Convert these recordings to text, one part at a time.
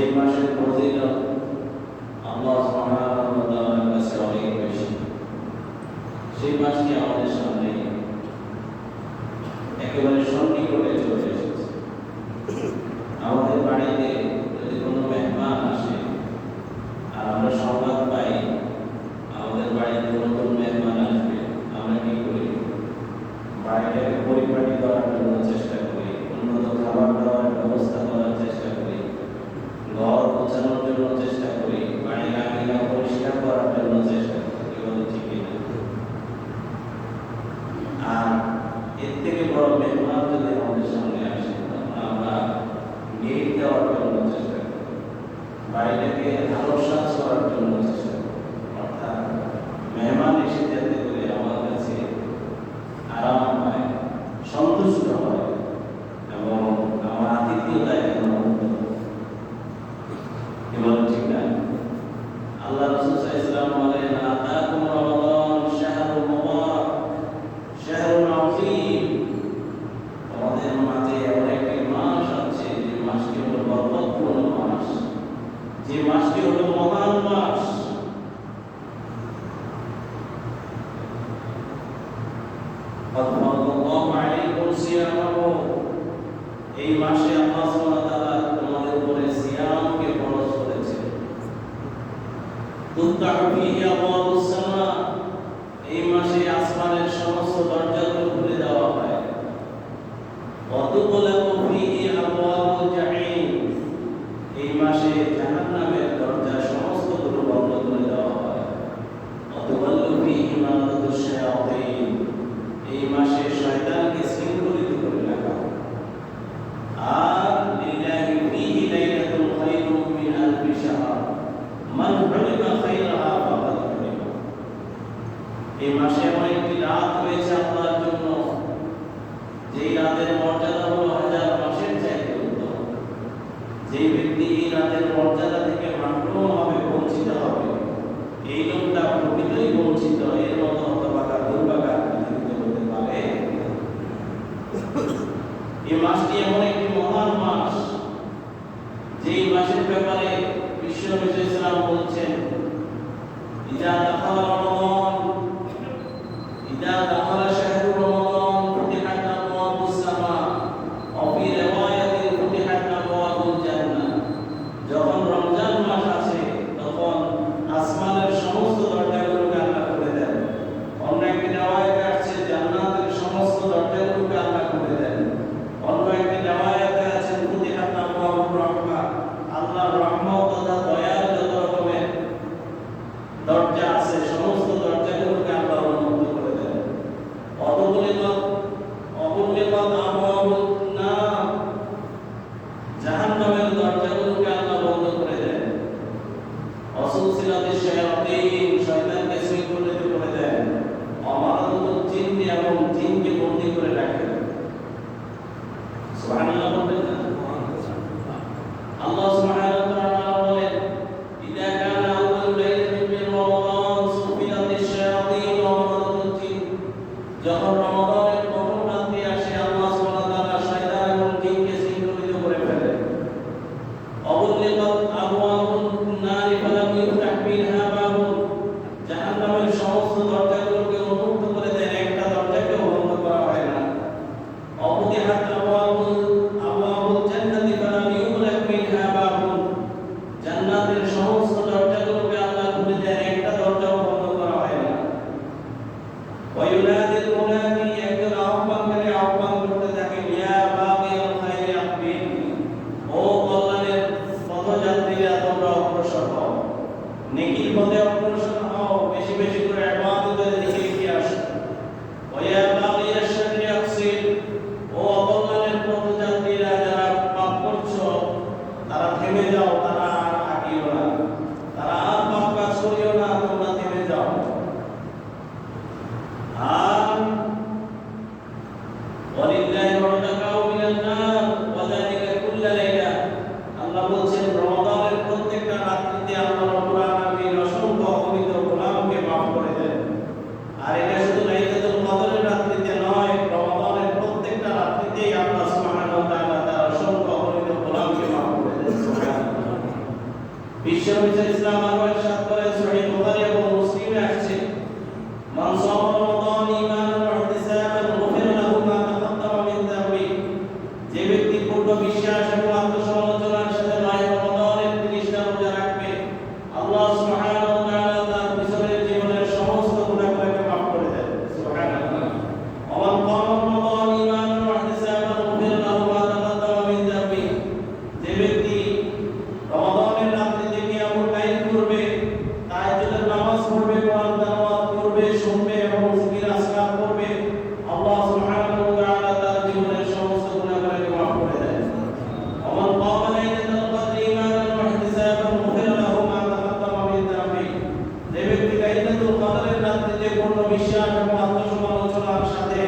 যে মাসের ফজিলত আল্লাহ সুবহানাহু ওয়া তাআলার কাছে অনেক বেশি। সেই মাসটি আমাদের সামনে একেবারে সন্নিকটে চলে এসেছে। আমাদের বাড়িতে যদি কোনো মেহমান আসে আর আমরা সংবাদ পাই আমাদের বাড়িতে নতুন মেহমান আসবে, আমরা কি করি? বাড়িটাকে পরিপাটি করার জন্য চেষ্টা করি, উন্নত খাবার দাবার ব্যবস্থা করার চেষ্টা করি, ঘর গোছানোর জন্য চেষ্টা করি, বাড়ির আঙিনা পরিষ্কার করার জন্য চেষ্টা করি। এগুলো ঠিক না। আর এর থেকে বড় মেহমান যদি আমাদের সামনে আসে তখন আমরা গেট দেওয়ার জন্য চেষ্টা করি, বাড়িটাকে আলো সাজ করার জন্য চেষ্টা করি। অর্থাৎ মেহমান এসে যাতে করে আমার কাছে আরাম পায়, সন্তুষ্ট হয় এবং আমার আতিথ্যতায় এবার ঠিক না। আল্লাহ রাসূল সাল্লাল্লাহু আলাইহি ওয়া সাল্লাম আতাকুম রমাদান শাহরুল মুবারাক শাহরুল আযীম, আমাদের মাঝে এমন একটি মাস আছে যে মাসটি হলো বরকতপূর্ণ মাস, যে মাসটি হলো মহান মাস। এই মাসে আল্লাহ সুবহানাহু ওয়া তাআলা তোমাদের উপরে সিয়ামকে ফরজ করেছেন। তুফতাহু ফীহি আবওয়াবুস সামা, এই মাসে আসমানের সমস্ত দরজাগুলো খুলে দেওয়া হয়। ওয়া তুগলাকু ফীহি আবওয়াবুল জাহিম, এই মাসে জাহান্নামের দরজা সমস্তগুলো বন্ধ করে দেওয়া হয়। ওয়া তুগল্লু ফীহি মারাদাতুশ শায়াতিন, এই মাসে শয়তানকে শৃঙ্খলিত করে রাখা হয়। আর লিল্লাহি ফীহি লাইলাতুল খায়রুম মিন আলফি শাহর মান হুরিমা খায়রাহা ফাকাদ হুরিমা, এই মাসে এমন একটি রাত রয়েছে আল্লাহর জন্য, যেই রাতের মর্যাদা হলো হাজার মাসের চাইতে উত্তম। যেই ব্যক্তি এই রাতের মর্যাদা থেকে মাত্রভাবে বঞ্চিত হবে, এই লোকটা প্রকৃতই বঞ্চিত। এর মতো হতভাগা দুর্ভাগা পৃথিবীতে হতে পারে? এই মাসটি এমন একটি মহান মাস, যেই মাসের ব্যাপারে বিশ্ব নবী সাল্লাল্লাহু আলাইহি ওয়াসাল্লাম বলছেন, ইজা দাখালা রমাদান ইজা দাখালা শাহরু রমাদান ফুতিহাত আবওয়াবুস সামা ওয়া ফি রিওয়ায়াতিন ফুতিহাত আবওয়াবুল জান্নাহ, যখন রমজান মাস আসে তখন আসমানের সমস্ত দরজাগুলোকে আল্লাহ খুলে দেন। অন্য একটি রিওয়ায়াতে আছে জান্নাতের সমস্ত দরজাগুলোকে আল্লাহ খুলে দেন। অন্য একটি রিওয়ায়াতে আছে ফুতিহাত আবওয়াবুর রাহমাহ, আল্লাহর রহমত তথা দয়ার যত রকমের দরজা আছে সমস্ত দরজাগুলোকে আল্লাহ উন্মুক্ত করে দেন। অবগুলিগত আবওয়াবুন নার, জাহান্নামের দরজাগুলোকে আল্লাহ বন্ধ করে দেন। অসুলসিলাতিশ শায়াতিন, শয়তানকে শৃঙ্খলিত করে দেন। অমারাতুল জিন্নি, এবং জিনকে বন্দী করে রাখেন। সুবহানাল্লাহ বলবেন না? আল্লাহ সুবহানাহু ওয়া তাআলা বলেন, ইযা কানা আউয়ালু লাইলাতিন মিন রমাদান সুফিলাতিশ শায়াতিন ওয়া মারাদাতুল জিন, যখন রমাদানের প্রথম রাত্রি আসে আল্লাহ সুবহানাহু ওয়া তাআলা শয়তান এবং জিনকে শৃঙ্খলিত করে ফেলেন। অবুলিকাত আবওয়াবুন নারি ফালাম ইফতাহ মিনহা বাবুন, জাহান্নামের সমস্ত দরজাগুলোকে উন্মুক্ত করে দেন, একটা দরজাকেও বন্ধ করা হয় না। অবুতিহাত আবওয়াবুল জান্নাতি ফালাম ইউগলাক মিনহা বাবুন, বিশ্বনবী ইসলাম আরো ইরশাদ করেন সহিহ বুখারী এবং মুসলিমে আসছে মান সামা রমাদান ঈমানান ওয়া ইহতিসাবান গুফিরা লাহু মা তাকাদ্দামা মিন যামবি। যে ব্যক্তি পূর্ণ বিশ্বাস এবং আত্মসমালোচনার সাথে মাহে রমাদানের 30টা রোজা রাখবে, আল্লাহ সুবহানাহু ওয়া তাআলা তার পিছনের জীবনের সমস্ত গুনাহগুলোকে মাফ করে দেন। সুবহানাল্লাহ। ওয়া মান কামা রমাদান ঈমানান ওয়া ইহতিসাবান গুফিরা লাহু মা তাকাদ্দামা মিন যামবি। যে ব্যক্তি রমাদানের রাত্রিতে কিয়ামুল লাইল করবে, তাহাজ্জুদের নামাজ পড়বে, কোরআন তেলাওয়াত করবে, শুনবে এবং জিকির আসকার করবে, আল্লাহ সুবহানাহু ওয়া তাআলা তার জীবনের সমস্ত গুনাহগুলোকে মাফ করে দেন। ওমান কামা লাইলাতুল কদরি ঈমানান ওয়া ইহতিসাবান গুফিরা লাহু মা তাকাদ্দামা মিন যামবি। যে ব্যক্তি লাইলাতুল কদরের রাত্রিতে পূর্ণ বিশ্বাস এবং আত্মসমালোচনার সাথে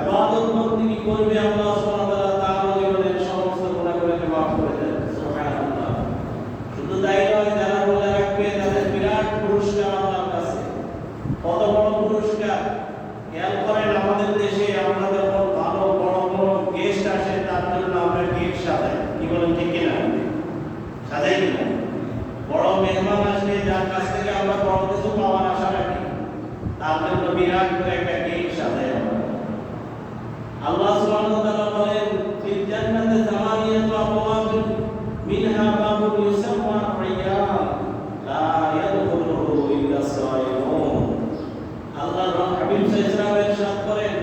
ইবাদত বন্দেগী করবে, আল্লাহ সুবহানাহু ওয়া তাআলা তার জীবনের সমস্ত গুনাহগুলোকে মাফ করে দেন। সুবহানাল্লাহ। শুধু তাই নয়, যারা রোজা রাখবে তাদের বিরাট পুরস্কার আল্লাহর কাছে। কত বড় পুরস্কার! খেয়াল করেন, আমাদের দেশে আমরা যখন ভালো বড় বড় গেস্ট আসে তার জন্য আমরা কেক সাজাই। কি বলেন, ঠিক কিনা? সাজাই কিনা? বড় মেহমান আসলে যার কাছ থেকে আমরা বড় কিছু পাওয়ার আশা রাখি, তার জন্য বিরাট করে একটা কেক সাজাই আমরা। আল্লাহ সুবহানাহু ওয়া তাআলা বলেন, ফিল জান্নাতি সামানিয়াতু আবওয়াবিন মিনহা বাবুন ইউসাম্মা রায়্যান লা ইয়াদখুলুহু ইল্লা সায়িমুন। আল্লাহর হাবিব সাল্লাল্লাহু আলাইহি ওয়াসাল্লাম ইরশাদ করেন,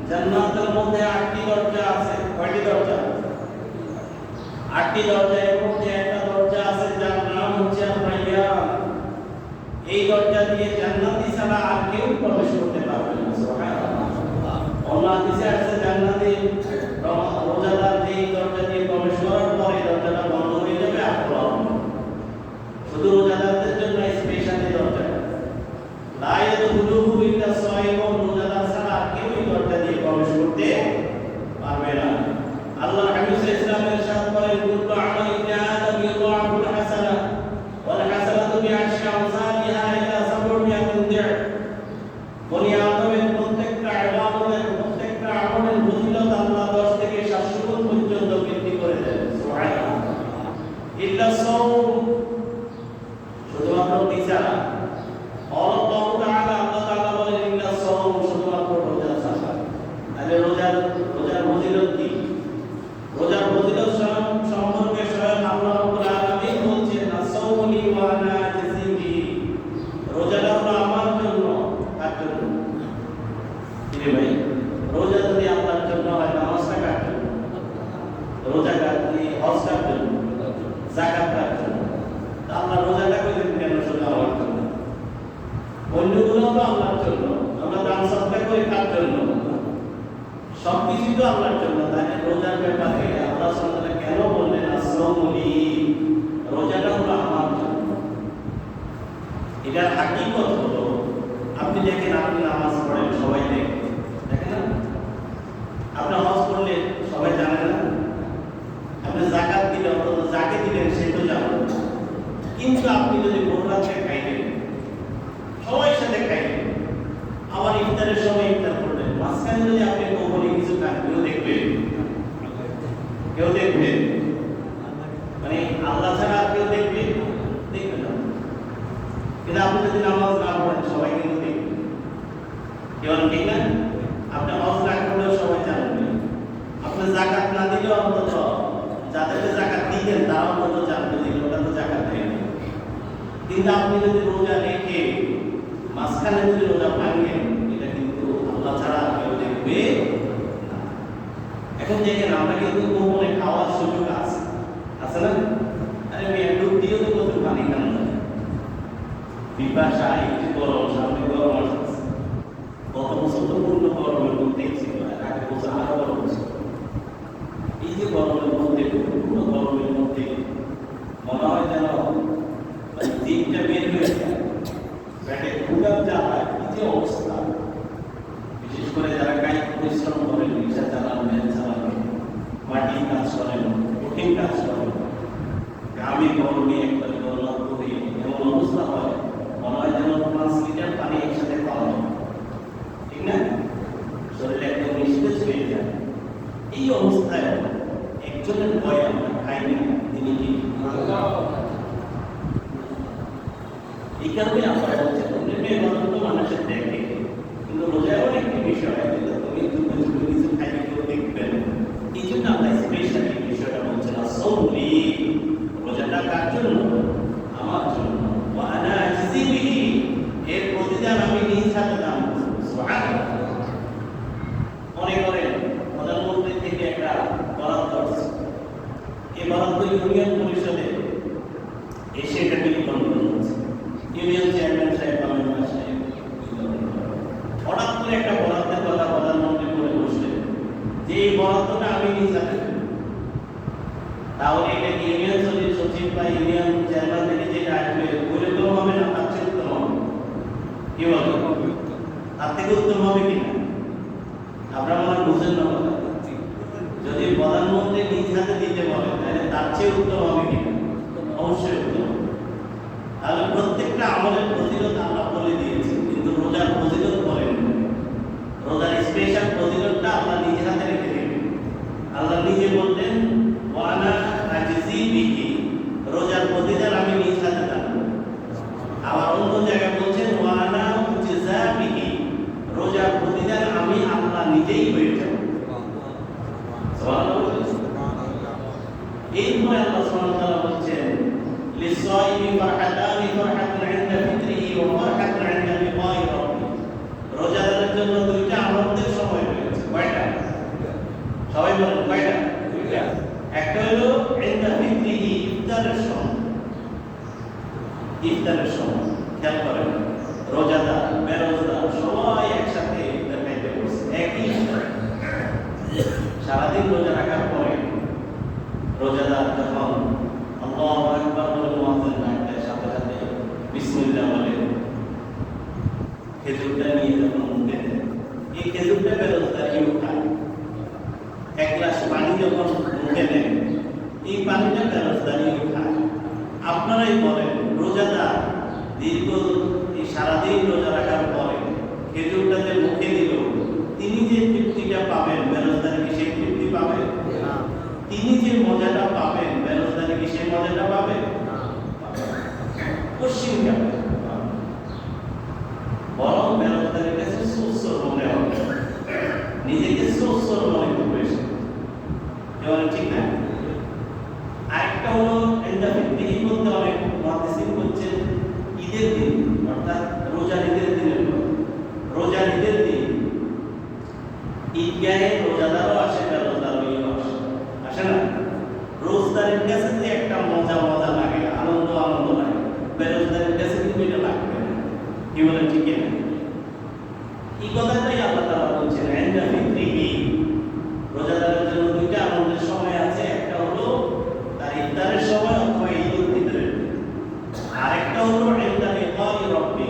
জান্নাতের মধ্যে 8টি দরজা আছে। কয়টি দরজা? 8টি দরজার মধ্যে একটা দরজা আছে যার নাম হচ্ছে রায়্যান। এই দরজা দিয়ে জান্নাতি ছাড়া আর কেউ প্রবেশ করতে পারবে না। সুবহানাল্লাহ। অন্য হাদিসে আছে জান্নাতে রোজাদার এই দরজা দিয়ে প্রবেশ করার পরে দরজাটা বন্ধ হয়ে যাবে, আর খোলা হবে না। শুধু রোজাদারদের জন্য স্পেশাল এই দরজা। লা ইয়াদখুলুহু ইল্লা সায়িমুন। রোজাদার ছাড়া আর কেউ এই দরজা দিয়ে প্রবেশ করতে পারবে না। আল্লাহ হাবিব সাল্লাল্লাহু আলাইহি ওয়াসাল্লাম ইরশাদ করেন, কুল্লু আমালি ইবনি আদম ইউদাআফুল হাসানাহ ওয়াল হাসানাতু বিআশরি আমসালিহা ইলা 700 দি'ফ। বনি আদমের প্রত্যেকটা ইবাদতের, প্রত্যেকটা আমলের ফজিলত আল্লাহ 10 থেকে 700 গুণ পর্যন্ত বৃদ্ধি করে দেন। সুবহানাল্লাহ। ইল্লা সাওম, শুধুমাত্র বিচারা। আল্লাহ তাআলা বলেন, ইল্লা সাওম, শুধুমাত্র রোজা ছাড়া। তাহলে রোজার ফজিলত কি? রোজার ফজিলত সম্পর্কে স্বয়ং আল্লাহ রাব্বুল আলামিন বলছেন, আস-সাওমু লি ওয়া আনা আজজি বিহি। রোজাটা হলো আমার জন্য। কার জন্য? কি ভাই, রোজা যদি আল্লাহর জন্য হয়, নামাজটা কার জন্য? রোজা কার? হজ কার জন্য? যাকাত কার জন্য? আল্লাহ রোজাটা কইলেন কেন? শুধু আমার জন্য। অন্যগুলো তো আল্লাহর জন্য। আমরা দান সদকা করি কার জন্য? সবকিছু তো আল্লাহর জন্য। তাই রোজার ব্যাপারে আল্লাহ সুবহানাহু ওয়া তাআলা কেন বললেন আস-সাওমু লি? রোজাটা হলো আমার জন্য। এটার হাকিকত হলো, আপনি দেখেন, আপনি নামাজ পড়েন, সবাই দেখেন না? আপনি হজ করলেন, সবাই জানে না? আপনি যাকাত দিলেন, অন্তত যাকে দিলেন সে তো জানে। কিন্তু আপনি যদি ভোর রাতে খাইলেন, সবাই সাথে খাইলেন, আবার ইফতারের সময় ইফতার করলেন, মাঝখানে যদি আপনি গোপনে কিছু খান, কেউ দেখবে? কেউ দেখবে? মানে আল্লাহ ছাড়া আর কেউ দেখবে? দেখবে না। কিন্তু আপনি যদি নামাজ না পড়েন, সবাই কিন্তু দেখবে। কেউ, ঠিক না? আপনি হজ না করলেও সবাই জানবে। আপনি যাকাত না দিলেও অন্তত যাদেরকে যাকাত দিতেন তারা অন্তত জানবে যে ওটা তো যাকাত দেয় না। কিন্তু আপনি যদি রোজা রেখে মাঝখানে যদি রোজা ভাঙেন, এটা কিন্তু আল্লাহ ছাড়া কেউ দেখবে না। এখন দেখেন, আমরা কিন্তু গোপনে খাওয়ার সুযোগ আছে, আছে না? আরে মেয়ে ডুব দিয়েও তো কত পানি খান না। পিপাসা, একটু গরম, সামনে গরম আসছে। গত বছর তো পূর্ণ গরমের মধ্যেই ছিল, আগের বছর আরো গরম ছিল। এই যে গরমের মধ্যে, পূর্ণ গরমের মধ্যে মনে হয় যেন দিনটা বের হয়ে যায়, পেটে ক্ষুধার জ্বালা। এই যে অবস্থা, বিশেষ করে যারা কায়িক পরিশ্রম করেন, রিক্সা চালান, ভ্যান চালান, মাটির কাজ করেন, কঠিন কাজ করেন, গ্রামে গরমে একবারে গরম করে এমন অবস্থা হয়, মনে হয় যেন 5 লিটার পানি একসাথে খাওয়া হবে, ঠিক না? শরীরে একদম নিস্তেজ হয়ে যায়। এই অবস্থায় একজনের ভয় আমরা খাই না, তিনি কি? এই কারণে আমরা বলছি অন্যান্য ইবাদত তো মানুষের দেখে, কিন্তু রোজাও একটি বিষয় তুমি কিছু খাইলে কেউ দেখবেন। এই জন্য আমরা স্পেশাল এই বিষয়টা বলছি না সৌলি, রোজাটা কার জন্য? আমার জন্য। ওয়ানা আজিজি বিহি, এর প্রতিদান আমি নিজ হাতে দান করব। সুবহানাল্লাহ। মনে করেন প্রধানমন্ত্রী থেকে একটা বরাদ্দ আসছে, এই বরাদ্দ ইউনিয়ন পরিষদে এসে এটা বিতরণ করা হচ্ছে। ইউনিয়ন চেয়ারম্যান সাহেব পার্লামেন্ট সাহেব হঠাৎ করে একটা বরাদ্দের কথা প্রধানমন্ত্রী বলে বসলেন যে এই বরাদ্দটা আমি নিজ হাতে দেব। তাহলে এটা ইউনিয়ন সচিব বা ইউনিয়ন চেয়ারম্যান থেকে যেটা আসবে ওইরকম হবে না, তার চেয়ে উত্তম হবে? কি বলে, তার থেকে উত্তম হবে কিনা? আপনারা মনে বুঝেন না কথা। যদি প্রধানমন্ত্রী নিজ হাতে দিতে বলে তাহলে তার চেয়ে উত্তম হবে কিনা? অবশ্যই উত্তম। তাহলে প্রত্যেকটা আমলের ফজিলত আল্লাহ বলে দিয়েছেন, কিন্তু রোজার ফজিলত বলেন না। রোজার স্পেশাল ফজিলতটা আল্লাহ নিজে হাতে রেখে দিবেন। আল্লাহ নিজে বললেন ওয়ানা আজিজি বিহি, রোজার প্রতিদান আমি নিজ হাতে দান করব। আবার অন্য জায়গায় বলছেন ওয়ানা উজজা বিহি, রোজার প্রতিদান আমি আল্লাহ নিজেই হয়ে যাব। সুবহানাল্লাহ। এরপরে আল্লাহ সুবহানাহু ওয়া তাআলা বলছেন লিসাইমি ফারহাতানি, ফারহাতুন ইনদা ফিতরিহি ওয়া ফারহাতুন ইনদা লিকাই রাব্বি, রোজাদারের জন্য দুইটা আনন্দের সময় রয়েছে। কয়টা? সবাই বলেন কয়টা? দুইটা। একটা হলো ইনদা ফিতরিহি, ইফতারের সময়। ইফতারের সময় খেয়াল করেন, রোজাদার বেরোজদার সবাই একসাথে ইফতার খাইতে বসে একই সময়। সারাদিন রোজা রাখার পরে রোজাদার যখন আল্লাহু আকবার বলে মুয়াজ্জিন ডাক দেয়, সাথে সাথে বিসমিল্লাহ বলে খেজুরটা নিয়ে যখন মুখে দেয়, এই খেজুরটা বেরোজদারিও খায়। এক গ্লাস পানি যখন মুখে নেয়, এই পানিটা বেরোজদারিও খায়। আপনারাই বলেন, রোজাদার দীর্ঘ এই সারাদিন রোজা রাখার পরে খেজুরটা যে মুখে দিল, তিনি যে তৃপ্তিটা পাবেন, বেরোজদারি কি সেই তৃপ্তি পাবে? তিনি যে মজাটা পাবেন, বেরোজদারি কি সেই মজাটা পাবে? পশ্চিম যাবে, বরং বেরোজদারির কাছে সুস্থর মনে হবে, নিজেকে সুস্থর মনে করবে সে। ঠিক না? আরেকটা হলো এন্ডাফিক বলতে অনেক মুহাদ্দিসিন বলছেন ঈদের দিন, অর্থাৎ রোজার ঈদের দিনের পর, রোজার ঈদের দিন ঈদগাহে রোজাদারও আসে, বেরোজদারও আসে না? রোজদারের কাছে যে একটা মজা মজা লাগে, আনন্দ আনন্দ লাগে, বেরোজদারের কাছে কিন্তু এটা লাগবে না। কি বলেন, ঠিক না? এই কথাটাই আল্লাহ তাআলা বলছেন ইনদা ফিতরিহি, রোজাদারের জন্য দুইটা আনন্দের সময় আছে। একটা হলো তার ইফতারের সময় অথবা ঈদুল ফিতরের, আরেকটা হলো ইনদা লিকাই রাব্বি,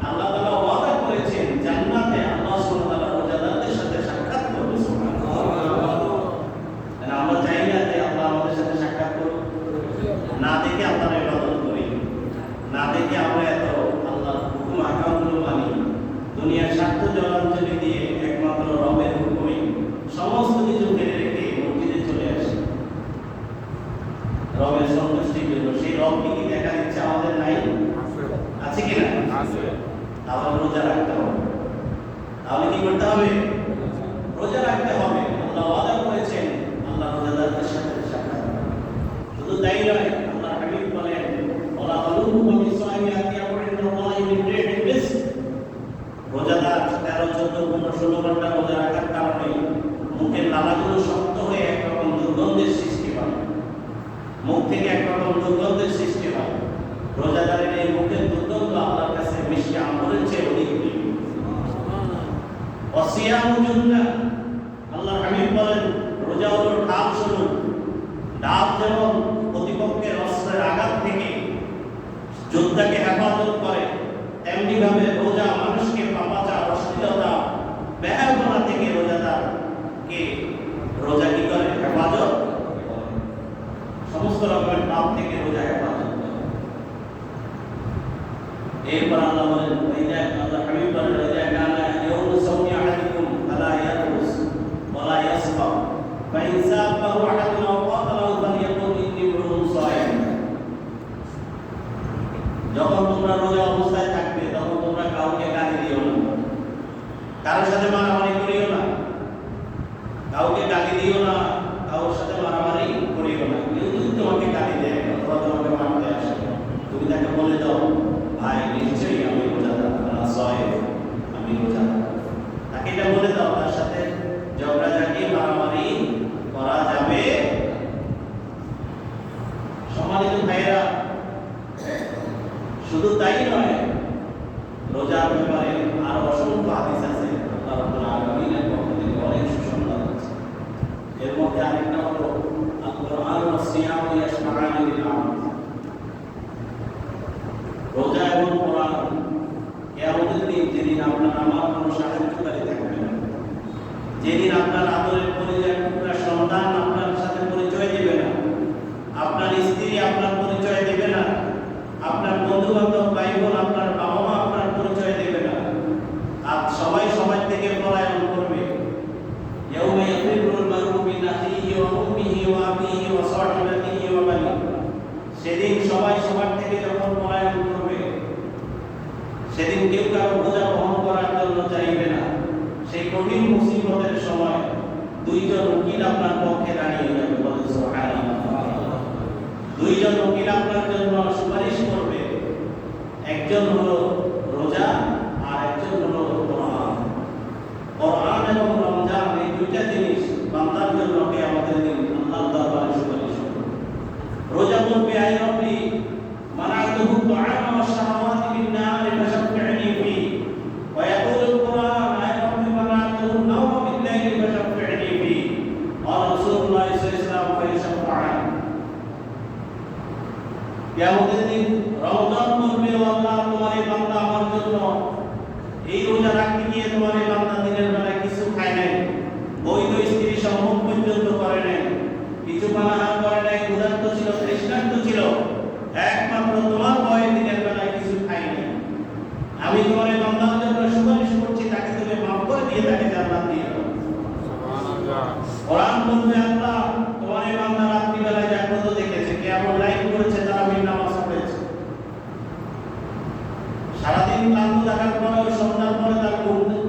আল্লাহ তাআলা ওয়াদা করেছেন জান্নাতে আল্লাহ সুবহানাহু ওয়া তাআলা রোজাদারদের সাথে সাক্ষাৎ করবে। সুবহানাল্লাহ। আমরা চাই না যে আল্লাহ আমাদের সাথে সাক্ষাৎ করুক, না দেখে আমরা ইবাদত করি, না দেখে আমরা এত আল্লাহর হুকুম আহকামগুলো মানি, দুনিয়ার স্বার্থ জলাঞ্জলি দিয়ে একমাত্র রবের হুকুমে সমস্ত কিছু ফেলে রেখে মসজিদে চলে আসি রবের সন্তুষ্টির জন্য। সেই রবকে কি দেখার ইচ্ছা আমাদের নাই? আছে কিনা? আছে। তাহলে রোজা রাখতে হবে। তাহলে কি করতে হবে? রোজা রাখতে হবে। আল্লাহ ওয়াদা করেছেন আল্লাহ রোজাদারদের সাথে সাক্ষাৎ করবেন। শুধু তাই নয়, আল্লাহ হাবিব বলেন ওয়ালা তালুহু বিসাইমি আতিয়াবু ইনদাল্লাহি মিন রিহিল মিস্ক, রোজাদার 13, 14, 15, 16 ঘন্টা রোজা রাখার কারণে মুখের লালাগুলো শক্ত হয়ে একরকম দুর্গন্ধের সৃষ্টি হয়, মুখ থেকে একরকম দুর্গন্ধের সৃষ্টি হয়। রোজাদারের এই মুখের দুর্গন্ধ আল্লাহর কাছে মিষ্টি আম্বরের চেয়ে অধিক প্রিয়। ওয়াসিয়ামু জুন্নাহ, আল্লাহর হাবিব বলেন রোজা হলো ঢাল স্বরূপ। ঢাল যেমন প্রতিপক্ষের অস্ত্রের আঘাত থেকে যোদ্ধাকে হেফাজত করে, তেমনি ভাবে রোজা মানুষকে পাপাচার, অশ্লীলতা, ব্যয়াপনা থেকে রোজাদারকে রোজা কি করে? হেফাজত। সমস্ত রকমের পাপ থেকে রোজা হেফাজত করে। এরপর আল্লাহ বলেন আল্লাহ হাবিব বলেন রাজা কানা ইয়াউমু সাওমি আহাদিকুম ফালা ইয়ারফুস ওয়ালা ইয়াসফা ফাইন সাবাহু আহাদুন আও ক্বাতালাহু ফালিয়াকুল ইন্নী মুরুন সায়িম। যখন তোমরা রোজা কারোর সাথে মারামারি করিও না, কাউকে গালি দিও না, কারোর সাথে মারামারি করিও না। কেউ যদি তোমাকে গালি দেয় অথবা তোমাকে মারতে আসে, তুমি তাকে বলে দাও, ভাই নিশ্চয়ই আমি রোজাদার, আমি রোজাদার। তাকে এটা বলে দাও, তার সাথে ঝগড়াঝাটি মারামারি করা যাবে। সম্মানিত ভাইয়েরা, শুধু তাই নয়, রোজার ব্যাপারে আরো অসংখ্য হাদিস আছে। আল্লাহ রাব্বুল আলামিনের পক্ষ থেকে অনেক সুসংবাদ আছে। এর মধ্যে আরেকটা হলো আল কুরআন ওয়াস সিয়াম ইয়াশমাআনি লিল আমল। রোজা এবং কোরআন কিয়ামতের দিন, যেদিন আপনার আমার কোনো সাহায্যকারী থাকবে না, যেদিন আপনার আদরের পরিচয় টুকরা সন্তান আপনার সাথে পরিচয় দেবে না, আপনার স্ত্রী আপনার পরিচয় দেবে না, আপনার বন্ধু বান্ধব ভাই বোন আপনার বাবা মা আপনার পরিচয় দেবে না, আর সবাই সবার থেকে পলায়ন করবে। ইয়াউমা ইয়াফিরুল মারউ মিন আখিহি ওয়া উম্মিহি ওয়া আবিহি ওয়া সাহিবাতিহি ওয়া বানিহি। সেদিন সবাই সবার থেকে যখন পলায়ন করবে, সেদিন কেউ কারো বোঝা বহন করার জন্য চাইবে না। সেই কঠিন মুসিবতের সময় দুইজন উকিল আপনার পক্ষে দাঁড়িয়ে যাবে, বলেন সুবহানাল্লাহ। দুইজন উকিল আপনার জন্য সুপারিশ করবে, একজন হলো রোজা আর একজন হলো কোরআন। কোরআন এবং রমজান এই দুইটা জিনিস বান্দার জন্য কিয়ামতের দিন আল্লাহর দরবারে সুপারিশ করবে। রোজা বলবে, আয় রব্বি মানাতুহু তুআমা ওয়াশ শাহাওয়াতি মিন নার ফাশফি'নি ফি। ওয়া ইয়াকুলুল কোরআন, আয় রব্বি মানাতুহু নাওমা বিল লাইলি ফাশফি'নি ফি। ওয়া রাসূলুল্লাহ সাল্লাল্লাহু আলাইহি ওয়াসাল্লাম ফায়াশফা'আনি। কিয়ামতের দিন রমজান বলবে, ও আল্লাহ, তোমার এই বান্দা আমার জন্য এই রোজা রাখতে গিয়ে তোমার এই বান্দা দিনের বেলায় কিছু খায় নাই, বৈধ স্ত্রী সম্ভোগ পর্যন্ত করে নাই, কিছু পানাহার করে নাই, ক্ষুধার্ত ছিল, তৃষ্ণার্ত ছিল, একমাত্র তোমার ভয়ে দিনের বেলায় কিছু খায় নাই। আমি তোমার এই বান্দার জন্য সুপারিশ করছি, তাকে তুমি মাফ করে দিয়ে তাকে জান্নাত দিয়ে দাও। সুবহানাল্লাহ। কোরআন বলবে, আল্লাহ, তোমার এই বান্দা রাত্রি বেলায় জাগ্রত দেখেছে, কিয়ামত লাইন করেছে, তারাবির নামাজ পড়েছে, সারাদিন ক্লান্ত থাকার পরেও সন্ধ্যার পরে তার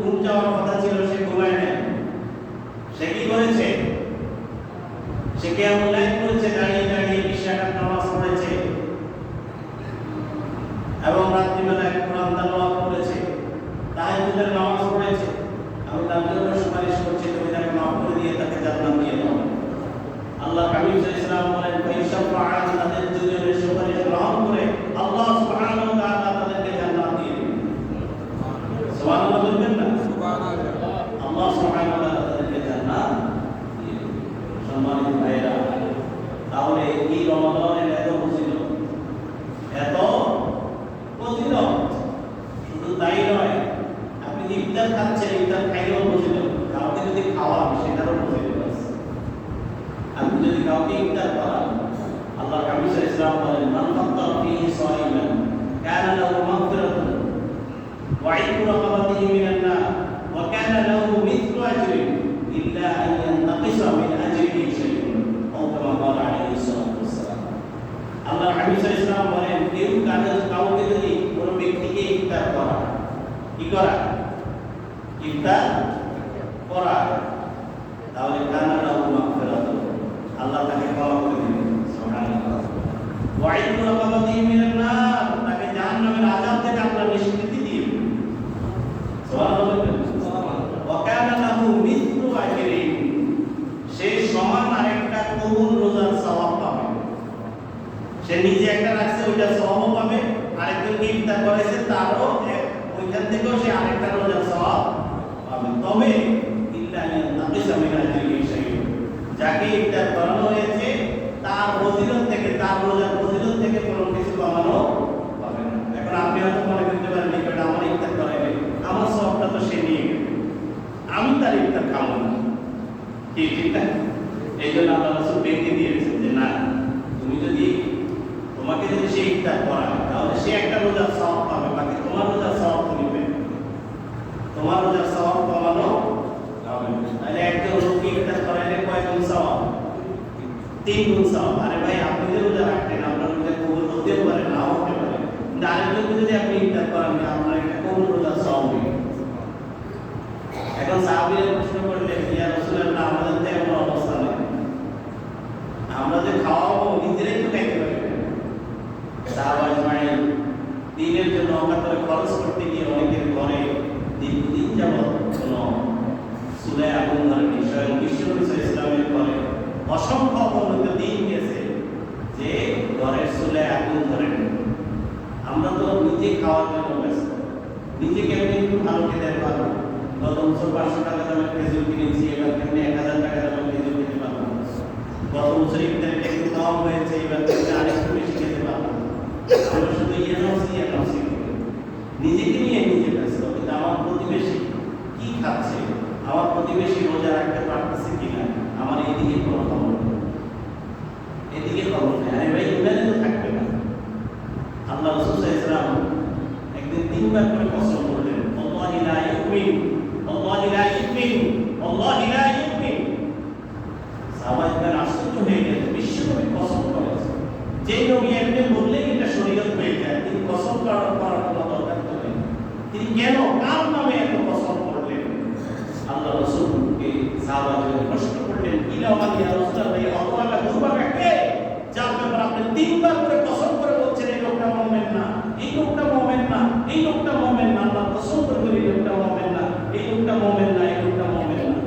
ঘুম যাওয়ার কথা ছিল, সে ঘুমায় নাই। সে কি করেছে? সে কিয়ামত লাইন করেছে, দাঁড়িয়ে দাঁড়িয়ে 20 রাকাত নামাজ পড়েছে এবং রাত্রিবেলায় কোরআন তেলাওয়াত করেছে, তাহাজ্জুদের নামাজ পড়েছে। আমি তার জন্য সুপারিশ করছি, তুমি তাকে মাফ করে দিয়ে তাকে জান্নাত দিয়ে দাও। আল্লাহ হাবিব সাল্লাল্লাহু আলাইহি ওয়াসাল্লাম বলেন, ফাইশফা'আনি, তাদের দুজনের সুপারিশ গ্রহণ করে আল্লাহ সুবহানাহু ওয়া তাআলা তাদেরকে জান্নাত দিয়ে দিবেন। সুবহানাল্লাহ বলবেন না? সুবহানাল্লাহ। আল্লাহ সুবহানাহু ওয়া তাআলা তাদেরকে জান্নাত দিয়ে দিবেন। সম্মানিত ভাইরা, তাহলে এই রমাদানের এত ফজিলত, এত ফজিলত, শুধু তাই নয়, আপনি ইফতার খাচ্ছেন, ইফতার খাইলেও ফজিলত, কাউকে যদি খাওয়ান সেটারও ফজিলত আছে। আপনি যদি কাউকে ইফতার করান, আল্লাহ হাবিব সাল্লাল্লাহু আলাইহি ওয়াসাল্লাম বলেন, মান ফাত্তারা ফীহি সাইমান কানা লাহু মাগফিরাতুন ওয়া ইতকু রাকাবাতিহি মিনান নার ওয়া কানা লাহু মিথলু আজরি ইল্লা আন ইয়ানতাকিসা মিন আজরিহি শাইউন, আও কামা ক্বালা আলাইহিস সালাতু ওয়াসসালাম। আল্লাহ হাবিব সাল্লাল্লাহু আলাইহি ওয়াসাল্লাম বলেন, কেউ কাউকে যদি কোনো ব্যক্তিকে ইফতার করা, কি করা? ইফতার করা, তাহলে কানা লাহু মাগফিরাতুন, আল্লাহ তাকে ক্ষমা করে দিবেন। সুবহানাল্লাহ। ওয়া ইতকু রাকাবাতিহি মিনান নার, তাকে জাহান্নামের আযাব থেকে আল্লাহ নিষ্কৃতি দিবেন। সুবহানাল্লাহ। ওয়া কানা লাহু মিথলু আজরি, সে সমান আরেকটা কবুল রোজার সওয়াব পাবে। সে নিজে একটা রাখছে, ওইটা সওয়াবও পাবে, আরেকজনকে ইফতার করাইছে, তারও ওইখান থেকেও সে আরেকটা রোজার সওয়াব পাবে। তবে ইল্লা ইয়ানতাকিসা মিন আজরিহি শাইউন, যাকে ইফতার করানো হয়েছে তার ফজিলত থেকে, তার রোজার ফজিলত থেকে কোনো কিছু কমানো হবে না। এখন আপনি হয়তো মনে করতে পারেন, এটা আমার ইফতার করাইবে, আমার সওয়াবটা তো সে নিয়ে গেল, আমি তার ইফতার খাবো না, ঠিক না? এই জন্য আল্লাহ রাসূল বেঁধে দিয়েছেন যে না, তুমি যদি, তোমাকে যদি সে ইফতার করায়, তাহলে সে একটা রোজার সওয়াব পাবে, বাকি তোমার রোজার সওয়াব তুমি পাবে, তোমার রোজার সওয়াব কমানো হবে না। তাহলে একজন লোককে ইফতার করাইলে কয় গুণ সওয়াব? 3 গুণ সওয়াব। আরে ভাই, আপনি যে রোজা রাখেন, আপনার রোজা কবুল হতেও পারে, নাও হতে পারে, কিন্তু আরেকজনকে যদি আপনি ইফতার করান, আপনার একটা কবুল রোজার সওয়াব হবে। এখন সাহাবীরা প্রশ্ন করলেন, ইয়া রাসূলুল্লাহ, আমাদের তো এমন অবস্থা নেই, আমরা যে খাওয়াবো নিজেরাই তো খাইতে পারি না। সাহাবা ইসমাইল দিনের জন্য অকাতরে খরচ করতে গিয়ে অনেকের ঘরে দীর্ঘদিন যাবৎ কোনো চুলায় আগুন ধরেনি। স্বয়ং বিশ্বনবী ইসলামের ঘরে অসংখ্য অগণিত দিন গেছে যে ঘরের চুলায় আগুন ধরেনি। আমরা তো নিজে খাওয়ার জন্য ব্যস্ত, নিজে কেমনি একটু ভালো খেতে পারবো। গত বছর 500 টাকা দামের খেজুর কিনেছি, এবার কেমনি 1000 টাকা দামের খেজুর কিনতে পারবো। গত বছর ইফতারিটা একটু কম হয়েছে, এবার কেমনি আরেকটু বেশি খেতে পারবো। আমরা শুধু এনওসি নিজেকে নিয়ে নিজে ব্যস্ত। কিন্তু আমার প্রতিবেশী কি খাচ্ছে, আমার প্রতিবেশী রোজা রাখতে পারতেছে কিনা, আমার এইদিকে কোনো খবর নেই, এদিকে খবর নেই। আরে ভাই, ইমানে তো থাকবে না। আল্লাহ রাসূল সাল্লাল্লাহু আলাইহি ওয়াসাল্লাম একদিন 3 বার করে কসম করলেন, আল্লাহি লা ইউমিন, আল্লাহি লা ইউমিন, আল্লাহি লা ইউমিন। সাহাবায়ে আশ্চর্য হয়ে গেলেন, বিশ্বনবী কসম করেছেন। যে নবী এমনি বললেই এটা শরীয়ত হয়ে যায়, তিনি কসম করার কোনো দরকার তো নেই। তিনি কেন, কার নামে এত কসম করলেন? আল্লাহ রাসূলকে সাহাবায়ে প্রশ্ন করলেন, ইলামান ইয়া রাসূলুল্লাহ, অতটা দুর্ভাগা কে যার ব্যাপারে আপনি 3 বার করে কসম করে বলছেন এই লোকটা মুমিন না, এই লোকটা মুমিন না, এই লোকটা মুমিন না, আল্লাহ কসম করে বলি এই লোকটা মুমিন না, এই লোকটা মুমিন না, এই লোকটা মুমিন না।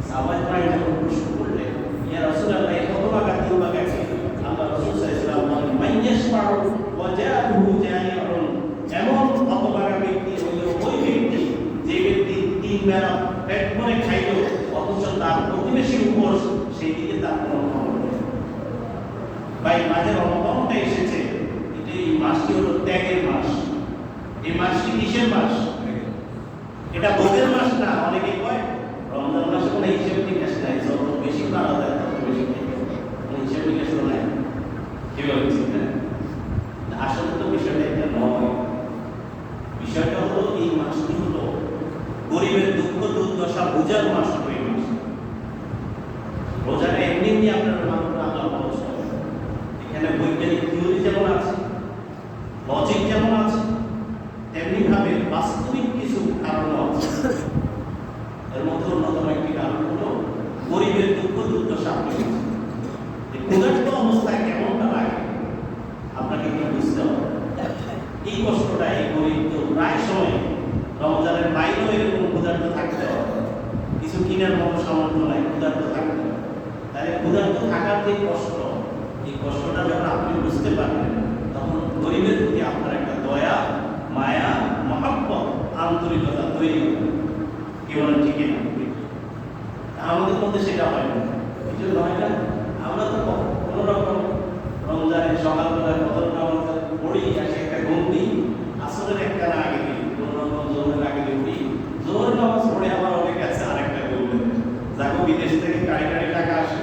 সাহাবায়ে যখন প্রশ্ন করলেন, ইয়া রাসূলুল্লাহ, অতটা দুর্ভাগা কে? আল্লাহ রাসূল সাল্লাল্লাহু আলাইহি ওয়াসাল্লাম বলেন, মাইয়াশফাউ ওয়া জাআহু জানিউন। এমন হতভাগা ব্যক্তি হলো ওই ব্যক্তি যে ব্যক্তি 3 বেলা পেট ভরে খাইলো অথচ তার প্রতিবেশীর উপর সেই দিকে তার কোনো খবর নেই। ভাই, মাঝে রমজানটা এসেছে, এটা এই মাসটি হলো ত্যাগের মাস। এই মাসটি কিসের মাস? এটা ভোগের মাস না। অনেকে কয় রমজান মাসে কোনো হিসেব নিকাশ নাই, যত বেশি করা যায় তত বেশি খাইতে হবে, কোনো হিসেব নিকাশ তো নাই। কি বলছি না? আসলে তো বিষয়টা এটা নয়। বিষয়টা হলো এই মাসটি হলো গরিবের দুঃখ দুর্দশা বোঝার মাস। এই মাস রোজাটা এমনি এমনি আপনার মানুষ আল্লাহ খরচ করে। এখানে বৈজ্ঞানিক থিওরি যেমন আছে, লজিক যেমন আছে, তেমনি ভাবে বাস্তবিক কিছু কারণও আছে। এর মধ্যে অন্যতম একটি কারণ হলো গরিবের দুঃখ দুর্দশা। ক্ষুধার্ত অবস্থায় কেমনটা লাগে আপনাকে একটু বুঝতে হবে। এই কষ্টটা এই গরিব তো প্রায় সময় রমজানের বাইরেও এরকম ক্ষুধার্ত থাকতে হবে, কিছু কিনার মতো সামর্থ্য নাই, ক্ষুধার্ত থাকতে হবে। তাহলে ক্ষুধার্ত থাকার যে কষ্ট, এই কষ্টটা যখন আপনি বুঝতে পারবেন, তখন গরিবের প্রতি আপনার একটা দয়া, মায়া, মহব্বত, আন্তরিকতা তৈরি হবে। কি বলেন, ঠিক না? আমাদের মধ্যে সেটা হয় না। এই জন্য হয় না, আমরা তো কোনো রকম রমজানের সকালবেলায় কত নামাজ পড়ি, আসে একটা ঘুম দিই, আসরের একটা না আগে দিই, কোনো রকম জোহরের আগে দিই, জোহরের নামাজ পড়ে আবার অনেকে আছে আরেকটা ঘুম দেয়। যাকে বিদেশ থেকে গাড়ি টাকা আসে,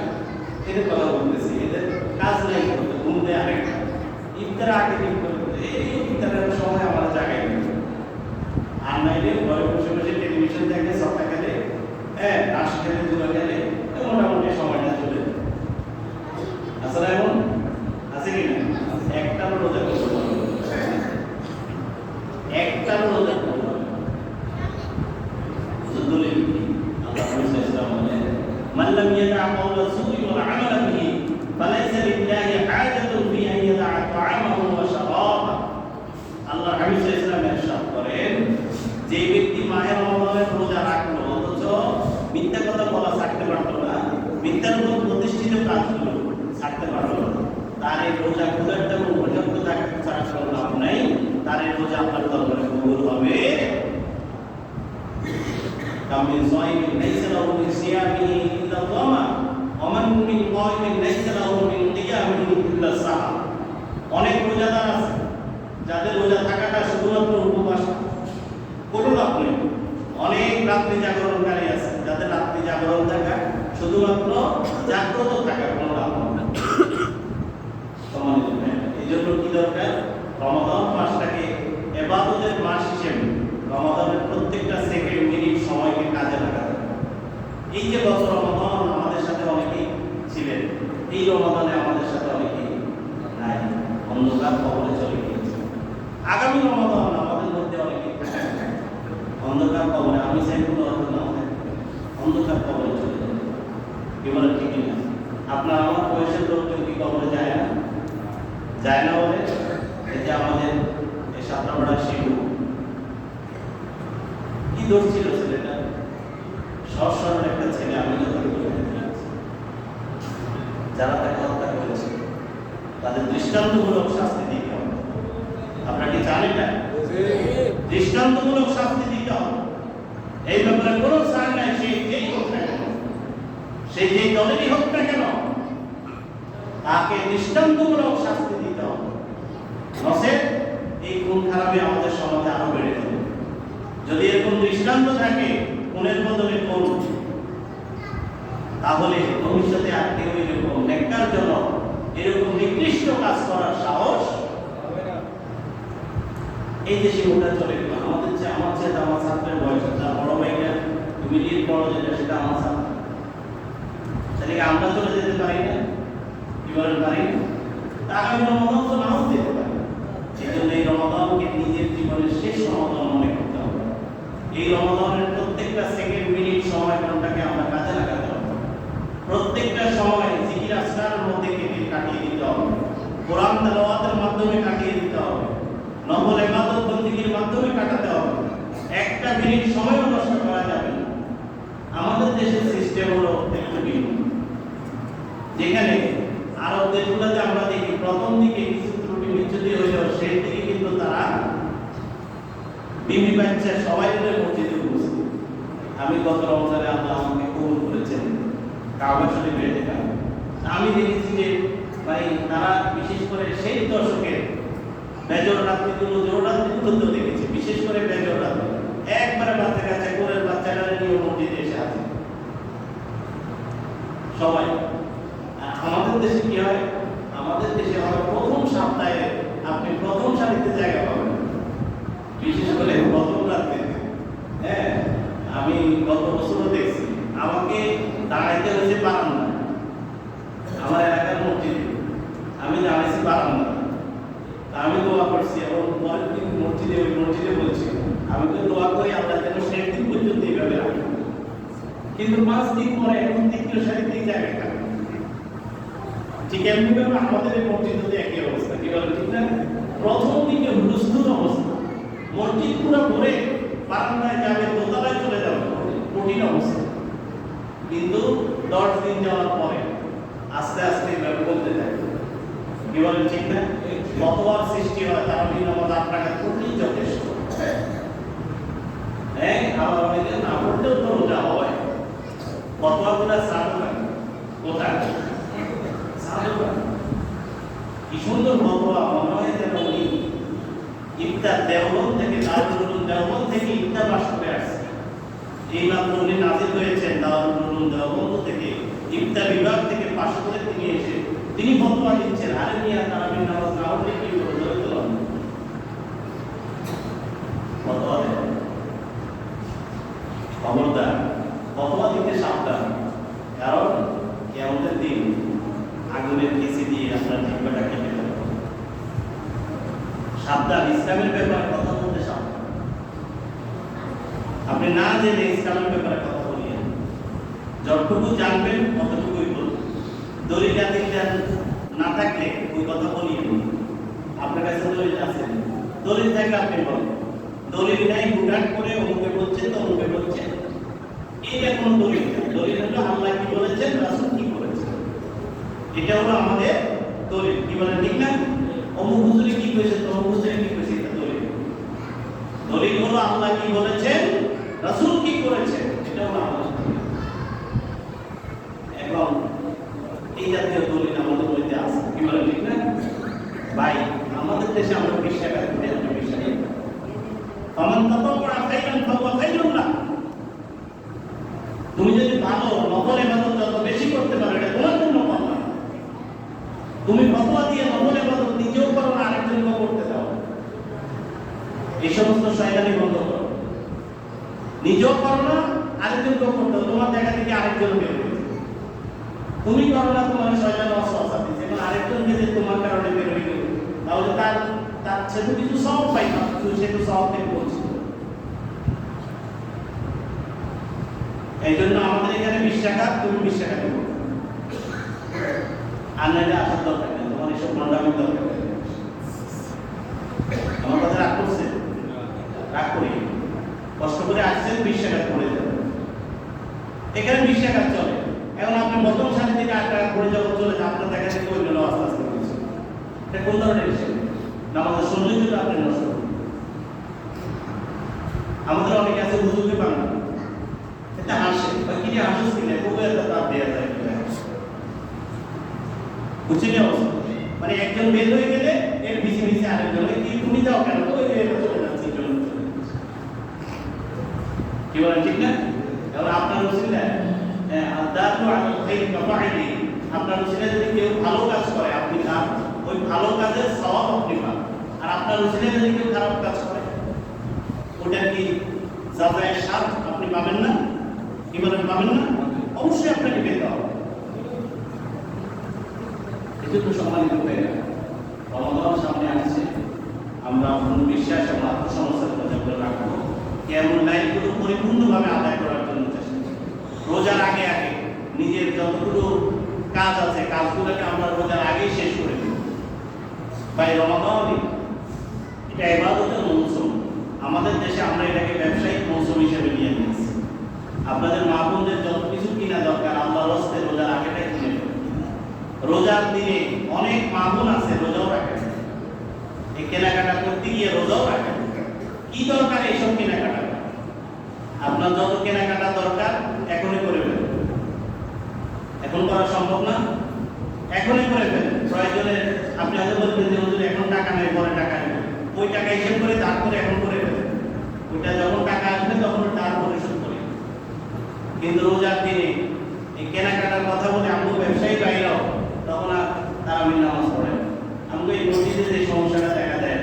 এদের কথা বলতেছি, এদের কাজ নাই করতে, ঘুম দেয় আরেকটা। ইফতার আগে দিন করতে, এই ইফতারের সময় আমার জায়গায় দিতে। আর নাইলে ঘরে বসে বসে টেলিভিশন দেখে, সবটা খেলে, হ্যাঁ, তাস খেলে, জুয়া খেলে, মোটামুটি সময়টা চলে যায়। আসলে এমন আছে কি না? একটা রোজা করতে পারবে, একটা রোজা করতে পারবে। দলিল কি? আল্লাহ রাসূল সাল্লাল্লাহু আলাইহি ওয়াসাল্লাম বলেন, মান লাম ইয়াদা কাওলা সুই ওয়াল আমালা বিহি ফালাইসা লিল্লাহি হাজাতুন ফি আন ইয়াদা তাআমাহু ওয়া শারাবাহু। আল্লাহ রাসূল সাল্লাল্লাহু আলাইহি ওয়াসাল্লাম ইরশাদ করেন, যে ব্যক্তি মাহে রমজানের রোজা রাখলো অথচ মিথ্যা কথা বলা ছাড়তে পারলো না, মিথ্যার উপর প্রতিষ্ঠিত কাজগুলো ছাড়তে পারলো না, তার এই রোজা ক্ষুধার্ত এবং পর্যাপ্ত থাকার ছাড়া কোনো লাভ নাই। তার এই রোজা আপনার দরবারে কবুল হবে। কামিন সাইমিন লাইসা লাহু মিন সিয়ামিহি ইল্লা যামা ওয়া মান মিন কাইমিন লাইসা লাহু মিন কিয়ামিহি ইল্লা সাহা। অনেক রোজাদার আছে যাদের রোজা থাকাটা শুধুমাত্র উপবাস, কোনো লাভ নেই। অনেক রাত্রি জাগরণকারী আছে যাদের রাত্রি জাগরণ থাকা শুধুমাত্র জাগ্রত থাকা, কোনো লাভ নেই। এই জন্য কি দরকার? রমাদান মাসটাকে ইবাদতের মাস হিসেবে রমাদানের প্রত্যেকটা সেকেন্ড মিনিট সময়কে কাজে লাগাতে। এই যে গত রমাদান আমাদের সাথে অনেকেই ছিলেন, এই রমাদানে আমাদের সাথে অনেকেই নাই, অন্ধকার কবরে চলে গিয়েছে। আগামী রমাদান আমাদের মধ্যে অনেকেই অন্ধকার কবরে, আমি চাই কোনো অর্থ না থাকে, অন্ধকার কবরে চলে যাবে। কি বলে ঠিক না? আপনার আমার বয়সের লোকজন কি কবরে যায় না? যায় না বলে এই যে আমাদের এই সাতরাপাড়া শিশু কি দোষ ছিল ছেলেটা? সৎ সরল একটা ছেলে, আমি যারা তাকে হত্যা করেছে তাদের দৃষ্টান্তমূলক শাস্তি দিতে হবে। আপনারা কি জানেন না? দৃষ্টান্তমূলক শাস্তি দিতে হবে। এই ব্যাপারে কোনো ছাড় নাই। যেই হোক না কেন, যেই দলেরই হোক না কেন, তাকে দৃষ্টান্তমূলক শাস্তি দিতে হবে। নচেত এই খুন খারাপি আমাদের সমাজে আরো বেড়ে যাবে। যদি এরকম দৃষ্টান্ত থাকে খুনের বদলে খুন, তাহলে ভবিষ্যতে আর কেউ এরকম নেককার জন্য এরকম নিকৃষ্ট কাজ করার সাহস হবে না। এই দেশে ওটা চলে গেল। আমার চেয়ে আমার ছাত্রের বয়স, তার বড় ভাইটা ইমিডিয়েট বড় যেটা সেটা আমার ছাত্র, সেটাকে আমরা চলে যেতে পারি না? কি বলেন পারি না? আগামী রমাদান তো নাও যেতে পারি। সেই জন্য এই রমাদানকে নিজের জীবনের শেষ রমাদান মনে করতে হবে। এই রমাদানের প্রত্যেকটা সেকেন্ড, মিনিট, সময়, ঘন্টাকে আমরা কাজে লাগাতে হবে। প্রত্যেকটা সময় জিকির আসকারের মধ্যে কাটিয়ে দিতে হবে, কোরআন তেলাওয়াতের মাধ্যমে কাটিয়ে দিতে হবে, নফল ইবাদত বন্দেগীর মাধ্যমে কাটাতে হবে। একটা মিনিট সময়ও নষ্ট করা যাবে না। আমাদের দেশের সিস্টেম হলো একটু ভিন্ন। যেখানে আরব দেশগুলোতে আমরা দেখি প্রথম দিকে কিছু ত্রুটি বিচ্যুতি হইলেও সেই দিকে কিন্তু তারা বিবি বাচ্চা সবাই মিলে মসজিদে উপস্থিত। আমি গত রমজানে আল্লাহ আমাকে কবুল করেছেন কাবা শরীফে দেখা। আমি দেখেছি যে তারা বিশেষ করে সেই দশকের বেজর রাত্রিগুলো, জোর রাত্রিগুলো তো দেখেছি, বিশেষ করে বেজর রাত্রি একবারে বাচ্চা কাছে কোলের বাচ্চারা নিয়ে মসজিদে এসে আছে সবাই। আমাদের দেশে কি হয়? আমাদের দেশে হয় প্রথম সপ্তাহে আপনি প্রথম সারিতে জায়গা পাবেন, বিশেষ করে প্রথম রাত্রে। হ্যাঁ, আমি গত বছরও দেখছি আমাকে দাঁড়াইতে হয়েছে বারান্দা, আমার এলাকার মসজিদে আমি দাঁড়াইছি বারান্দা। আমি দোয়া করছি এবং পরের দিন মসজিদে বলছি আমি তো দোয়া করি আল্লাহ যেন শেষ দিন পর্যন্ত এইভাবে রাখি। কিন্তু 5 দিন পরে এখন তৃতীয় সারিতেই জায়গা থাকে। ঠিক এমনিভাবে আমাদের এই মসজিদে একই অবস্থা। কি বলে ঠিক না? প্রথম দিকে হুলস্থুল অবস্থা, মসজিদ পুরো ভরে, বারান্দায় যাবে, দোতলায় চলে যাবে, কঠিন অবস্থা। কিন্তু 10 দিন যাওয়ার পরে আস্তে আস্তে এভাবে বলতে থাকে। কি বলেন ঠিক না? কতবার সৃষ্টি হয়, তারাবির নামাজ 8 রাকাত করলেই যথেষ্ট। হ্যাঁ, আবার অনেকে না পড়তেও তো রোজা হয়। কতবার সাধু লাগে কোথায় সাধু লাগে। কি সুন্দর ফতোয়া, মনে হয় যেন উনি ইফতার দেওবন্দ থেকে, দারুল উলুম দেওবন্দ থেকে ইফতার পাশ করে আসছে। এই মাত্র উনি নাজিল হয়েছেন দারুল উলুম দেওবন্দ থেকে, ইফতার বিভাগ থেকে পাশ করে তিনি ফতোয়া দিচ্ছেন। আরে মিয়া, তারাবির নামাজ না হলে কি রোজা হইতে পারে? ফতোয়া দেন, খবরদার ফতোয়া দিতে সাবধান। কারণ কিয়ামতের দিন আগুনের কেসি দিয়ে আপনার জিহ্বাটা কেটে দেবে। সাবধান, ইসলামের ব্যাপারে কথা বলতে সাবধান। আপনি না জেনে ইসলামের ব্যাপারে কথা বলিয়েন, যতটুকু জানবেন ততটুকুই বলবেন। দলিল না থাকলে ওই কথা বলিয়েন। আপনার কাছে দলিল আছে, দলিল থাকলে আপনি বলেন। দলিল নাই, হুটহাট করে অমুকে বলছে তমুকে বলছে, এটা কোনো দলিল না। দলিল হলো আল্লাহ কি বলেছেন, রাসূল কি বলেছেন, এটা হলো আমাদের দলিল। কি বলেন ঠিক না? অমুক হুজুরে কি কইছে, তমুক হুজুরে কি কইছে, এটা দলিল। দলিল হলো আল্লাহ কি বলেছেন, রাসূল কি করেছেন, এটা হলো আমাদের। এবং এই জাতীয় দলিল আমাদের মধ্যে আছে। কি বলেন ঠিক না? ভাই, আমাদের দেশে আমরা বিশ্বাস করি, আমরা বিশ্বাস করি ফামান তাতাওয়া খাইরান ফাহুয়া খাইরুন লাহ। তুমি যদি ভালো নফল ইবাদত যত বেশি করতে পারো, এটা তোমার জন্য ভালো। তুমি ফতোয়া দিয়ে নফল ইবাদত নিজেও করো না, আরেকজনকে করতে দাও। এই সমস্ত শয়তানি বন্ধ করো। নিজেও করো না, আরেকজনকে করতে দাও। তোমার দেখা থেকে আরেকজন বের হয়েছে। তুমি করো না, তোমার শয়তান ওয়াসওয়াসা দিচ্ছে, এবং আরেকজনকে যে তোমার কারণে বের হয়ে গেল, তাহলে তার সে তো কিছু সওয়াব পাই না, সে তো সওয়াব থেকে বলছে। এই জন্য আমাদের এখানে 20 টাকা, তুমি 20 টাকা দেবো, আর নাইলে আসার দরকার নেই, তোমার এসব মন্ডামির দরকার নেই। আমার কথা রাগ করছে? রাগ করি, কষ্ট করে আসছেন, 20 টাকা করে যাবেন, এখানে 20 টাকা চলে। এখন আপনি প্রথম সারি থেকে 8 টাকা করে যখন চলে যান, আপনার দেখা থেকে ওই গেল আস্তে আস্তে হয়েছে। এটা কোন ধরনের হিসেবে? নামাজের সৌন্দর্যটা আপনি নষ্ট করবেন। আমাদের অনেকে আছে হুজুরকে পান না, এটা হাসে বা কি যে হাসিস কিনা খুব একটা তাপ দেওয়া যায় কিনা বুঝছেন অবস্থা। মানে একজন বের হয়ে গেলে এর পিছে পিছে আরেকজন, কি তুমি যাও কেন, ওই চলে যাচ্ছে, কি বলেন ঠিক না? এখন আপনার উসিলা আপনার উসিলা যদি কেউ ভালো কাজ করে আপনি খান, ওই ভালো কাজের সওয়াব আপনি পান। আর আপনার উসিলা যদি কেউ খারাপ কাজ করে, ওটা কি যাজায়ের স্বাদ আপনি পাবেন না? কি বলেন, পাবেন না? অবশ্যই আপনাকে পেতে হবে। এজন্য সম্মানিত ভাইরা, রমাদান সামনে আসছে, আমরা বিশ্বাস এবং আত্মসমর্থনের কথা বলে রাখবো, কেমন লাইফগুলো পরিপূর্ণভাবে আদায় করার জন্য চেষ্টা করব। রোজার আগে আগে নিজের যতগুলো কাজ আছে কাজগুলোকে আমরা রোজার আগেই শেষ করে দেব। ভাই রমাদান এটা ইবাদতের মৌসুম, আমাদের দেশে আমরা এটাকে ব্যবসায়িক মৌসুম হিসেবে নিয়ে নিয়েছি। আপনাদের মা বোনদের যত কিছু কিনা দরকার আল্লাহর রাস্তায় রোজার আগেটাই কিনে নেবেন। রোজার দিনে অনেক মা বোন আছে রোজাও রাখেন, এই কেনাকাটা করতে গিয়ে রোজাও রাখেন। কি দরকার এইসব কেনাকাটা? আপনার যত কেনাকাটা দরকার এখনই করে ফেলেন। এখন করা সম্ভব না, এখনই করে ফেলেন। প্রয়োজনে আপনি হয়তো বলবেন যে হুজুর এখন টাকা নেই, পরে টাকা নেই, ওই টাকা হিসেব করে তারপরে এখন করে ফেলেন। ওইটা যখন টাকা আসবে তখন তার পরিশোধ করে। কিন্তু রোজার দিনে এই কেনাকাটার কথা বলে আমগো ব্যবসায়ী বাইরেও তখন আর তারাবির নামাজ পড়ে। আমগো এই মসজিদে যে সমস্যাটা দেখা দেয়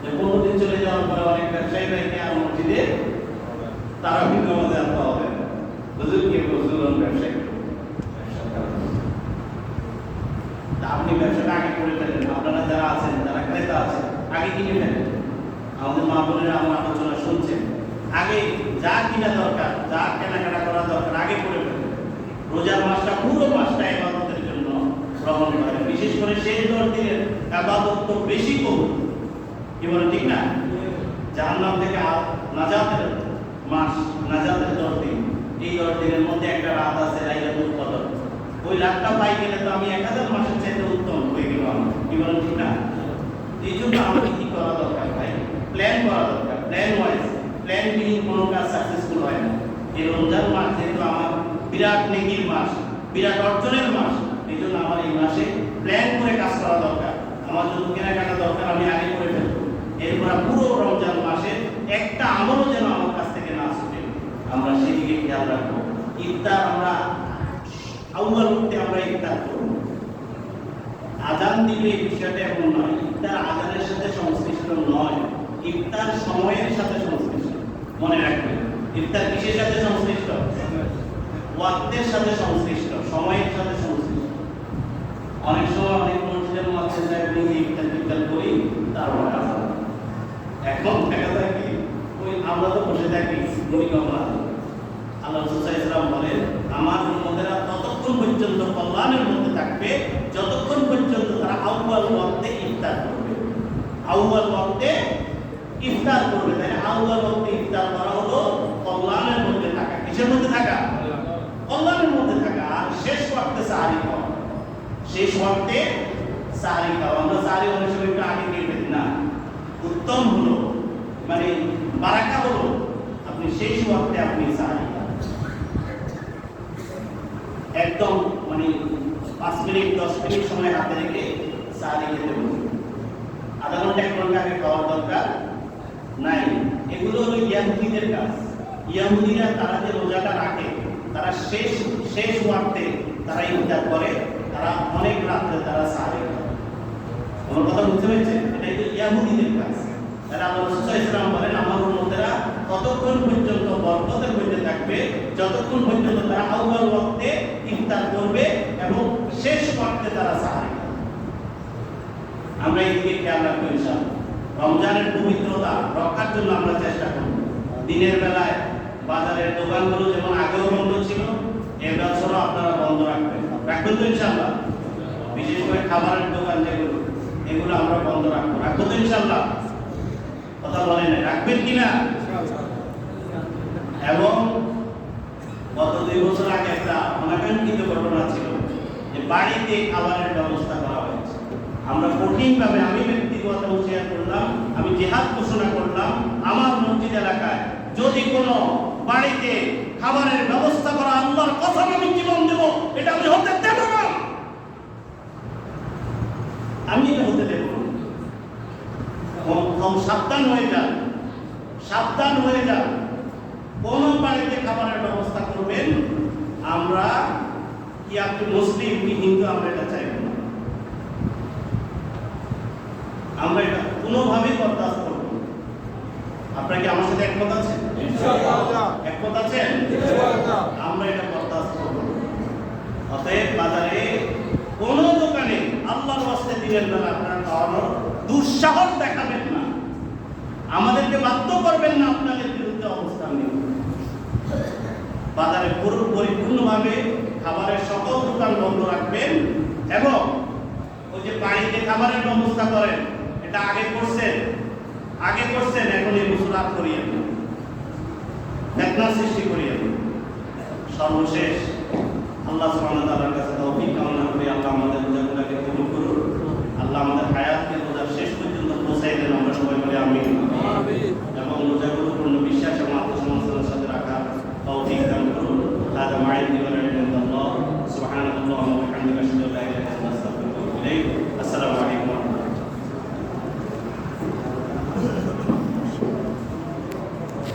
যে 15 দিন চলে যাওয়ার পরে অনেক ব্যবসায়ী ভাইকে আর মসজিদে তারাবির নামাজে আসতে হবে। হুজুর কে বলছিলেন ব্যবসায়ী, আপনি ব্যবসাটা আগে করে ফেলেন। আপনারা যারা আছেন, যারা ক্রেতা আছেন, আগে কিনে ফেলেন। আমাদের মা বোনেরা আমার আলোচনা শুনছেন, আগে যা কিনা দরকার, যা কেনাকাটা করা দরকার আগে করে ফেলেন। রোজার মাসটা পুরো মাসটা ইবাদতের জন্য গ্রহণ করেন। বিশেষ করে শেষ 10 দিনের ইবাদত তো বেশি করুন, কি বলেন ঠিক না? জাহান্নাম থেকে নাজাতের মাস, নাজাতের 10 দিন, এই 10 দিনের মধ্যে একটা রাত আছে লাইলাতুল কদর। ওই রাতটা পাই গেলে তো আমি 1000 মাসের চাইতে উত্তম হয়ে গেল আমার, কি বলেন ঠিক না? এই জন্য আমাদের কি করা দরকার ভাই? প্ল্যান করা দরকার, প্ল্যান ওয়াইজ। প্ল্যান বিহীন কোনো কাজ সাকসেসফুল হয় না। এই রমজান মাস যেহেতু আমার বিরাট নেকির মাস, বিরাট অর্জনের মাস, এই জন্য আমার এই মাসে প্ল্যান করে কাজ করা দরকার। আমার যত কেনাকাটা দরকার আমি আগে করে ফেলবো। এরপর পুরো রমজান মাসে একটা আমলও যেন আমার কাছ থেকে না ছুটে, আমরা সেদিকে খেয়াল রাখবো। ইফতার আমরা আউয়াল উঠতে আমরা ইফতার করব। আজান দিলে এই বিষয়টা এমন নয়, ইফতার আজানের সাথে সংশ্লিষ্ট নয়, ইফতার সময়ের সাথে সংশ্লিষ্ট। মনে রাখবেন, ইফতার কিসের সাথে সংশ্লিষ্ট? ওয়াক্তের সাথে সংশ্লিষ্ট, সময়ের সাথে সংশ্লিষ্ট। অনেক সময় অনেক মসজিদের মধ্যে যায় নিজে ইফতার করি, তারপরে আজান। এখন দেখা যায় কি, ওই আমরা তো বসে থাকি পরিকল্পনা। আল্লাহ রাসূল সাল্লাল্লাহু আলাইহি ওয়াসাল্লাম বলেন, আমার উম্মতেরা ততক্ষণ পর্যন্ত কল্যাণের মধ্যে থাকবে যতক্ষণ পর্যন্ত তারা আউয়াল ওয়াক্তে ইফতার করবে। আউয়াল ওয়াক্তে ইফতার করবে, তাই আউয়াল ওয়াক্তে ইফতার করা হলো কল্যাণের মধ্যে থাকা। কিসের মধ্যে থাকা? কল্যাণের মধ্যে থাকা। আর শেষ ওয়াক্তে সাহরি খাওয়া, শেষ ওয়াক্তে সাহরি খাওয়া। আমরা সাহরি অনেক সময় একটু আগে খেয়ে ফেলি না, উত্তম হলো মানে বারাকা হলো আপনি শেষ ওয়াক্তে আপনি সাহরি খান। একদম মানে 5 মিনিট 10 মিনিট সময় হাতে রেখে সাহরি খেতে বলুন। আধা ঘন্টা 1 ঘন্টা আগে খাওয়ার দরকার নাই। এগুলো হলো ইয়াহুদীদের কাজ। ইয়াহুদীরা তারা যে রোজাটা রাখে, তারা শেষ ওয়াক্তে তারা ইফতার করে, তারা অনেক রাত্রে তারা সাহরি খায়। আমার কথা বুঝতে পেরেছেন? এটা ইয়াহুদীদের কাজ। তাহলে আল্লাহ রাসূল সাল্লাল্লাহু আলাইহি ওয়াসাল্লাম বলেন, আমার উম্মতেরা ততক্ষণ পর্যন্ত বরকতের মধ্যে থাকবে যতক্ষণ পর্যন্ত তারা আউয়াল ওয়াক্তে ইফতার করবে এবং শেষ ওয়াক্তে তারা সাহরি খাবে। আমরা এই দিকে খেয়াল রাখবো ইনশাআল্লাহ। রমজানের পবিত্রতা রক্ষার জন্য আমরা চেষ্টা করব। দিনের বেলায় বাজারের দোকানগুলো যেমন আগেও বন্ধ ছিল, এই বছরও আপনারা বন্ধ রাখবেন। রাখবেন তো ইনশাআল্লাহ? বিশেষ করে খাবারের দোকান যেগুলো, এগুলো আমরা বন্ধ রাখবো। রাখবো তো ইনশাআল্লাহ? কথা বলেন, রাখবেন কিনা? এবং গত 2 বছর আগে একটা অনাকাঙ্ক্ষিত ঘটনা ছিল যে বাড়িতে খাবারের ব্যবস্থা করা হয়েছে। আমরা কঠিনভাবে, আমি ব্যক্তিগত হুঁশিয়ার করলাম, আমি জিহাদ ঘোষণা করলাম, আমার মসজিদ এলাকায় যদি কোনো বাড়িতে খাবারের ব্যবস্থা করা, আল্লাহর কসম আমি জীবন দেব, এটা আমি হতে দেব না। আমি এটা হতে দেব না। সাবধান হয়ে যান, সাবধান হয়ে যান। কোন বাড়িতে খাবারের ব্যবস্থা করবেন, আমরা কি আপনি মুসলিম কি হিন্দু, আমরা এটা চাইব না। আমরা এটা কোনোভাবেই বরদাস্ত করব না। আপনারা কি আমার সাথে একমত আছেন? ইনশাআল্লাহ একমত আছেন? ইনশাআল্লাহ আমরা এটা বরদাস্ত করব না। অতএব বাজারে কোন দোকানে আল্লাহর ওয়াস্তে দিনের বেলা আপনারা খাওয়ানোর দুঃসাহস দেখাবেন না, আমাদেরকে বাধ্য করবেন না আপনাদের বিরুদ্ধে অবস্থান নিতে। বাজারে পরিপূর্ণভাবে খাবারের সকল দোকান বন্ধ রাখবেন এবং ওই যে বাড়িতে খাবারের ব্যবস্থা করেন, এটা আগে করছেন, এখন এই মুসলাত করিয়েন, ফিতনা সৃষ্টি করিয়েন। সর্বশেষ আল্লাহ সুবহানাহু ওয়া তাআলার কাছে তৌফিক কামনা করি, আল্লাহ আমাদের গুনাহগুলোকে কবুল